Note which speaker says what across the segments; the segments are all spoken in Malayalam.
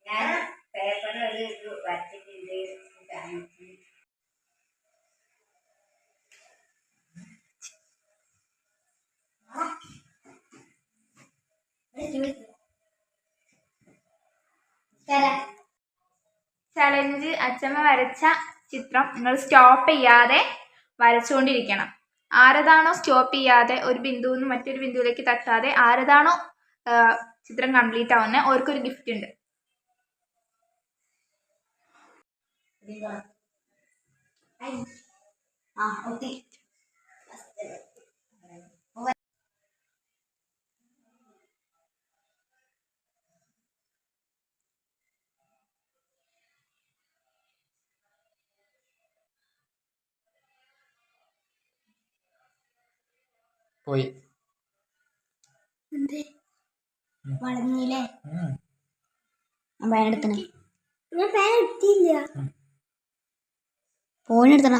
Speaker 1: ഞാൻ പേപ്പറിൽ ഒരു വരച്ചിട്ടുണ്ട്.
Speaker 2: ചലഞ്ച് അച്ചമ്മ വരച്ച ചിത്രം നിങ്ങൾ സ്റ്റോപ്പ് ചെയ്യാതെ വരച്ചുകൊണ്ടിരിക്കണം. ആരതാണോ സ്റ്റോപ്പ് ചെയ്യാതെ ഒരു ബിന്ദുവിൽ നിന്ന് മറ്റൊരു ബിന്ദുവിലേക്ക് തട്ടാതെ ആരതാണോ ചിത്രം കംപ്ലീറ്റ് ആവുന്നത് അവർക്കൊരു ഗിഫ്റ്റ് ഉണ്ട്.
Speaker 3: പോയി
Speaker 1: വളഞ്ഞില്ലേ ഫാൻ എടുത്തണ ഞാൻ ഫാൻ എടുത്തില്ല ഫോൺ എടുത്തണ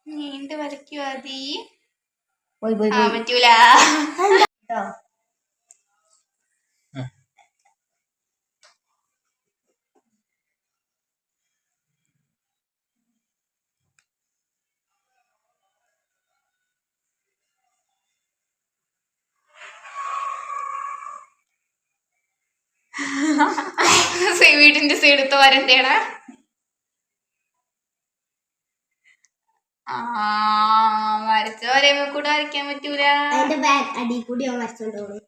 Speaker 2: നീണ്ട് വരയ്ക്കുവോ അതീ
Speaker 1: പോയി പോയി
Speaker 2: പറ്റൂല. വീടിന്റെ സൈഡത്തെ വരണ്ടേടാ. വരച്ച വരയുമ്പോ കൂടെ വരയ്ക്കാൻ പറ്റൂല.
Speaker 1: അടി കൂടി വരച്ചോണ്ടോളൂ.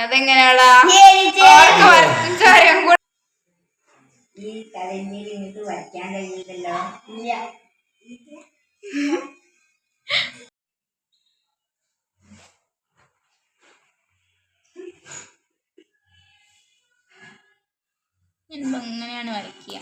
Speaker 2: അതെങ്ങനെയാടാ
Speaker 1: ഈ കലഞ്ഞിൽ ഇങ്ങോട്ട് വരയ്ക്കാൻ കഴിയില്ലല്ലോ. ഇല്ല
Speaker 2: എങ്ങനെയാണ് വരയ്ക്കുക?